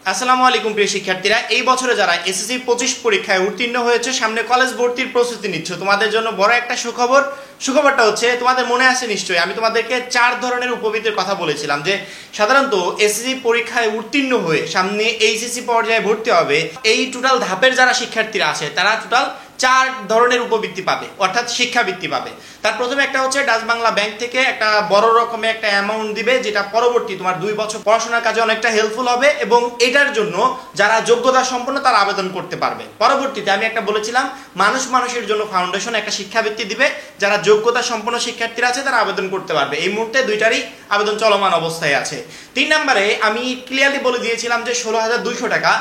আসসালামু আলাইকুম প্রিয় শিক্ষার্থীরা, এই বছরে যারা এসএসসি 25 পরীক্ষায় উত্তীর্ণ হয়েছে, সামনে কলেজ ভর্তির প্রস্তুতি নিচ্ছ, তোমাদের জন্য বড় একটা সুখবর। সুখবরটা হচ্ছে, তোমাদের মনে আছে নিশ্চয়ই আমি তোমাদেরকে 4 ধরনের উপবৃত্তির কথা বলেছিলাম যে সাধারণত এসএসসি পরীক্ষায় উত্তীর্ণ হয়ে সামনে এইচএসসি পর্যায়ে ভর্তি হবে, এই টোটাল ধাপের যারা শিক্ষার্থীরা আছে তারা টোটাল 4 ধরনের উপবৃত্তি পাবে, অর্থাৎ শিক্ষাবৃত্তি পাবে। তার প্রথমে একটা হচ্ছে ডাচ বাংলা ব্যাংক থেকে একটা বড় রকমের একটা অ্যামাউন্ট দিবে, যেটা পরবর্তী তোমার 2 বছর পড়াশোনার কাজে অনেকটা হেল্পফুল হবে এবং এটার জন্য যারা যোগ্যতা সম্পন্ন তারা আবেদন করতে পারবে। পরবর্তীতে আমি একটা বলেছিলাম মানুষের জন্য ফাউন্ডেশন একটা শিক্ষাবৃত্তি দিবে, যারা যোগ্যতা সম্পন্ন শিক্ষার্থীরা আছে তারা আবেদন করতে পারবে। এই মুহূর্তে দুইটারই আবেদন চলমান অবস্থায় আছে। 3 নম্বরে আমি ক্লিয়ারলি বলে দিয়েছিলাম যে 16,200 টাকা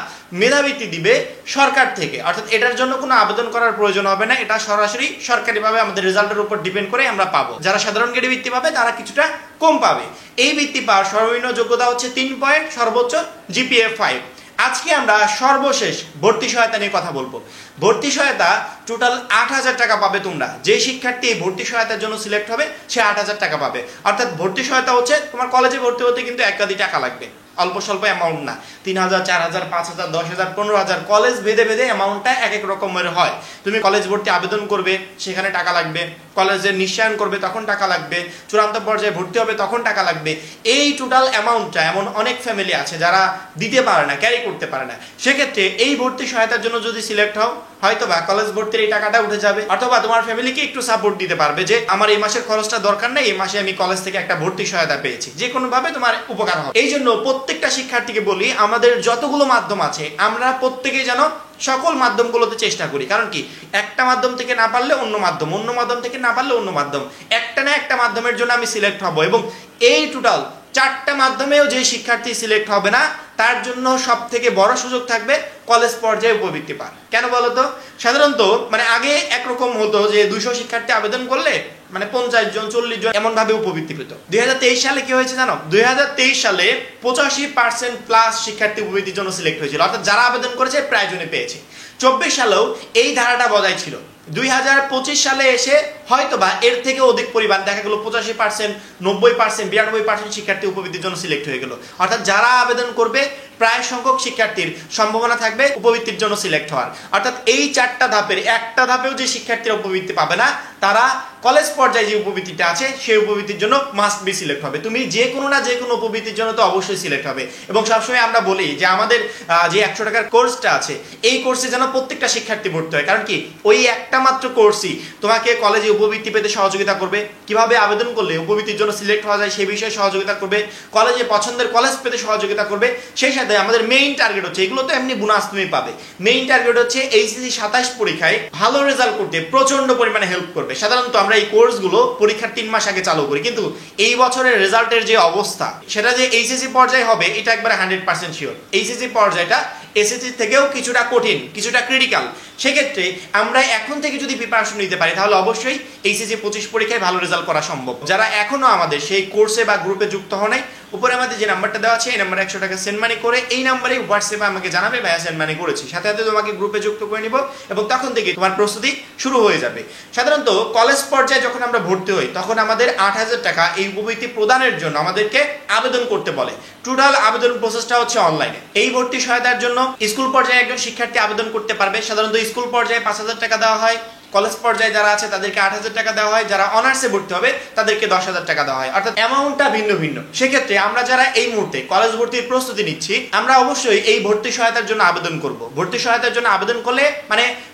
মেধাবৃত্তি দিবে সরকার থেকে, অর্থাৎ এটার জন্য কোনো আবেদন করার প্রয়োজন হবে না, এটা সরাসরি সরকারিভাবে আমাদের রেজাল্টের উপর ডিপেন্ড করে আমরা পাবো। যারা সাধারণ গ্রেডে বৃত্তি পাবে তারা কিছুটা কম পাবে। এই বৃত্তি পাওয়ার সর্বনিম্ন যোগ্যতা হচ্ছে 3 পয়েন্ট, সর্বোচ্চ জিপিএ 5। আজকে আমরা সর্বশেষ ভর্তি সহায়তা নিয়ে কথা বলবো। ভর্তি সহায়তা টোটাল 8,000 টাকা পাবে তোমরা। যে শিক্ষার্থী এই ভর্তি সহায়তার জন্য সিলেক্ট হবে সে 8,000 টাকা পাবে। অর্থাৎ ভর্তি সহায়তা হচ্ছে তোমার কলেজে ভর্তি হতে কিন্তু 1 কোটি টাকা লাগবে, অল্প স্বল্প অ্যামাউন্ট না। 3,000, 4,000, 5,000, 10,000, 15,000 কলেজ ভেদে অ্যামাউন্টটা এক এক রকমের হয়। তুমি কলেজ ভর্তি আবেদন করবে, সেখানে টাকা লাগবে। কলেজের নিশ্চয়ন করবে, তখন টাকা লাগবে। চূড়ান্ত পর্যায়ে ভর্তি হবে, তখন টাকা লাগবে। এই টোটাল অ্যামাউন্টটা এমন অনেক ফ্যামিলি আছে যারা দিতে পারে না, ক্যারি করতে পারে না। সেক্ষেত্রে এই ভর্তি সহায়তার জন্য যদি সিলেক্ট হও, হয়তো বা কলেজ ভর্তির এই টাকাটা উঠে যাবে, অথবা তোমার ফ্যামিলিকে একটু সাপোর্ট দিতে পারবে যে আমার এই মাসের খরচটা দরকার নেই, এই মাসে আমি কলেজ থেকে একটা ভর্তি সহায়তা পেয়েছি। যে কোনো ভাবে তোমার উপকার হবে। এই জন্য প্রত্যেকটা শিক্ষার্থীকে বলি, আমাদের যতগুলো মাধ্যম আছে আমরা প্রত্যেকেই যেন সকল মাধ্যমগুলোতে চেষ্টা করি। কারণ কি, একটা মাধ্যম থেকে না পারলে অন্য মাধ্যম, অন্য মাধ্যম থেকে না পারলে অন্য মাধ্যম, একটা না একটা মাধ্যমের জন্য আমি সিলেক্ট হব। এবং এই টোটাল 4টা মাধ্যমেও যে শিক্ষার্থী সিলেক্ট হবে না তার জন্য সব থেকে বড় সুযোগ থাকবে কলেজ পর্যায়ে উপবৃত্তি পাওয়ার। কেন বলতো? সাধারণত আগে একরকম হতো যে 200 শিক্ষার্থী আবেদন করলে 50 জন 40 জন এমন ভাবে উপবৃত্তি পেত। 2023 সালে কি হয়েছে জানো? 2023 সালে 85% প্লাস শিক্ষার্থী উপবৃত্তির জন্য সিলেক্ট হয়েছিল, অর্থাৎ যারা আবেদন করেছে প্রায় জনে পেয়েছে। 24 সালেও এই ধারাটা বজায় ছিল। 2025 সালে এসে হয়তোবা এর থেকে অধিক পরিমাণ দেখা গেল 85%, 90%, 92% শিক্ষার্থী উপবৃত্তির জন্য সিলেক্ট হয়ে গেল। অর্থাৎ যারা আবেদন করবে প্রায় সংখ্যক শিক্ষার্থীর সম্ভাবনা থাকবে উপবৃত্তির জন্য সিলেক্ট হওয়ার। অর্থাৎ এই 4টা ধাপের একটা ধাপেও যে শিক্ষার্থীরা উপবৃত্তি পাবে না তারা কলেজ পর্যায়ে যে উপবৃত্তিটা আছে সেই উপবৃত্তির জন্য মাস্ট বি সিলেক্ট হবে। তুমি যে কোনো না যে কোনো উপবৃত্তির জন্য তো অবশ্যই সিলেক্ট হবে। এবং সবসময় আমরা বলি যে আমাদের যে 100 টাকার কোর্সটা আছে এই কোর্সে যেন প্রত্যেকটা শিক্ষার্থী ভর্তি হয়। কারণ কি, ওই একটা মাত্র কোর্সই তোমাকে কলেজে উপবৃত্তি পেতে সহযোগিতা করবে, কিভাবে আবেদন করলে উপবৃত্তির জন্য সিলেক্ট হওয়া যায় সেই বিষয়ে সহযোগিতা করবে, কলেজে পছন্দের কলেজ পেতে সহযোগিতা করবে। সেই সাথে আমাদের মেইন টার্গেট হচ্ছে, এগুলো তো এমনি বোনাস তুমি পাবে, মেইন টার্গেট হচ্ছে এইচএসসি 27 পরীক্ষায় ভালো রেজাল্ট করতে প্রচন্ড পরিমাণে হেল্প করবে। সাধারণত আমরা এই কোর্সগুলো পরীক্ষার 3 মাস আগে চালু করি, কিন্তু এই বছরের রেজাল্টের যে অবস্থা সেটা যে এইচএসসি পর্যায়ে হবে এটা একবারে 100% শিওর। এইচএসসি পর্যায়টা এসএসসি থেকেও কিছুটা কঠিন, কিছুটা ক্রিটিক্যাল। সেক্ষেত্রে আমরা এখন থেকে যদি প্রিপারেশন নিতে পারি তাহলে অবশ্যই এইচএসসি 25 পরীক্ষায় ভালো রেজাল্ট করা সম্ভব। যারা এখনো আমাদের সেই কোর্সে বা গ্রুপে যুক্ত হন নাই, উপরে আমাদের যে নাম্বারটা দেওয়া আছে এই নাম্বারে 100 টাকা সেন্ড মানি করে এই নাম্বারে হোয়াটসঅ্যাপে আমাকে জানাবে ভাইয়া সেন্ড মানি করেছি, সাথে সাথে তোমাকে গ্রুপে যুক্ত করে নিব এবং তখন থেকে তোমার প্রস্তুতি শুরু হয়ে যাবে। সাধারণত কলেজ পর্যায়ে যখন আমরা ভর্তি হই তখন আমাদের 8,000 টাকা এই উপবৃত্তি প্রদানের জন্য আমাদেরকে আবেদন করতে বলে। টোটাল আবেদন প্রসেসটা হচ্ছে অনলাইনে। এই ভর্তি সহায়তার জন্য স্কুল পর্যায়ে একজন শিক্ষার্থী আবেদন করতে পারবে। সাধারণত স্কুল পর্যায়ে 5,000 টাকা দেওয়া হয়, কলেজ পর্যায়ে যারা আছে তাদেরকে 8,000 টাকা দেওয়া হয়, যারা অনার্সে ভর্তি হবে তাদেরকে 10,000 টাকা দেওয়া হয়, অর্থাৎ অ্যামাউন্টটা ভিন্ন ভিন্ন। সেক্ষেত্রে আমরা যারা এই মুহূর্তে কলেজ ভর্তির প্রস্তুতি নিচ্ছি আমরা অবশ্যই এই ভর্তি সহায়তার জন্য আবেদন করব। ভর্তি সহায়তার জন্য আবেদন করলে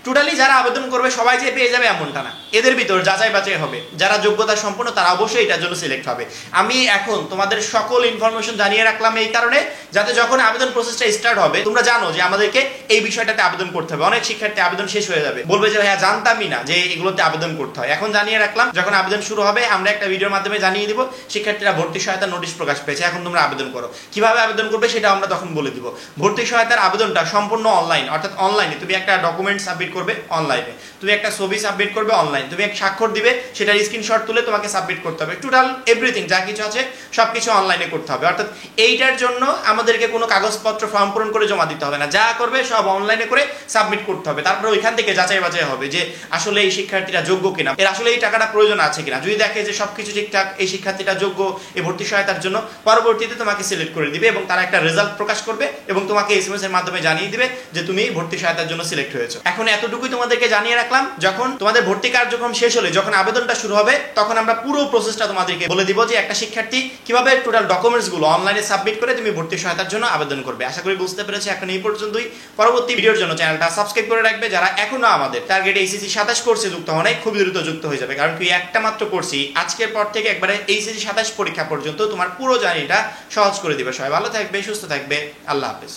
টোটালি যারা আবেদন করবে সবাই যে পেয়ে যাবে এমনটা না, এদের ভিতর যাচাই বাছাই হবে। যারা যোগ্যতা সম্পন্ন তারা অবশ্যই এটার জন্য সিলেক্ট হবে। আমি এখন তোমাদের সকল ইনফরমেশন জানিয়ে রাখলাম এই কারণে, যাতে যখন আবেদন প্রসেসটা স্টার্ট হবে তোমরা জানো যে আমাদেরকে এই বিষয়টাতে আবেদন করতে হবে। অনেক শিক্ষার্থী আবেদন শেষ হয়ে যাবে, বলবে যে ভাইয়া জানতামই না যে এগুলোতে আবেদন করতে হয়। এখন জানিয়ে রাখলাম, যখন আবেদন শুরু হবে আমরা একটা ভিডিওর মাধ্যমে জানিয়ে দিব শিক্ষার্থীরা ভর্তি সহায়তা নোটিশ প্রকাশ পেয়েছে, এখন তোমরা আবেদন করো। কিভাবে আবেদন করবে সেটা আমরা তখন বলে দিব। ভর্তি সহায়তার আবেদনটা সম্পূর্ণ অনলাইন, অর্থাৎ অনলাইনে তুমি একটা ডকুমেন্ট সাবমিট করবে অনলাইনে, তুমি একটা ছবি সাবমিট করবে অনলাইন, তুমি এক স্বাক্ষর দিবে সেটার স্ক্রিনশট তুলে তোমাকে সাবমিট করতে হবে। টোটাল এভরিথিং যা কিছু আছে সবকিছু অনলাইনে করতে হবে। অর্থাৎ এইটার জন্য আমাদেরকে কোনো কাগজপত্র ফর্ম পূরণ করে জমা দিতে হবে না, যা করবে সব অনলাইনে করে সাবমিট করতে হবে। তারপরে ওইখান থেকে যাচাই বাছাই হবে যে আসলে এই শিক্ষার্থীরা যোগ্য কিনা, এর আসলে এই টাকাটা প্রয়োজন আছে কিনা। যদি দেখে যে সবকিছু ঠিকঠাক, এই শিক্ষার্থীটা যোগ্য এই ভর্তি সহায়তার জন্য, পরবর্তীতে তোমাকে সিলেক্ট করে দিবে এবং তারা একটা রেজাল্ট প্রকাশ করবে এবং তোমাকে এসএমএস এর মাধ্যমে জানিয়ে দিবে যে তুমি ভর্তি সহায়তার জন্য সিলেক্ট হয়েছো। এখন এতটুকুই তোমাদেরকে জানিয়ে রাখলাম, যখন তোমাদের ভর্তি কার্যক্রম শেষ হলে, যখন আবেদনটা শুরু হবে, তখন আমরা পুরো প্রসেসটা তোমাদেরকে বলে দিব যে একটা শিক্ষার্থী কিভাবে টোটাল ডকুমেন্টস গুলো অনলাইনে সাবমিট করে তুমি ভর্তি সহায়তার জন্য আবেদন করবে। আশা করি বুঝতে পেরেছো। এখন এই পর্যন্তই। পরবর্তী ভিডিওর জন্য চ্যানেলটা সাবস্ক্রাইব করে রাখবে। যারা এখনো আমাদের টার্গেট এইচএসসি 27 কোর্সে যুক্ত হয় নাই, খুব দ্রুত যুক্ত হয়ে যাবে, কারণ তুই একটা মাত্র কোর্সই আজকের পর থেকে একবারে এইচএসসি 27 পরীক্ষা পর্যন্ত তোমার পুরো জার্নিটা সহজ করে দিবে। সবাই ভালো থাকবে, সুস্থ থাকবে, আল্লাহ হাফেজ।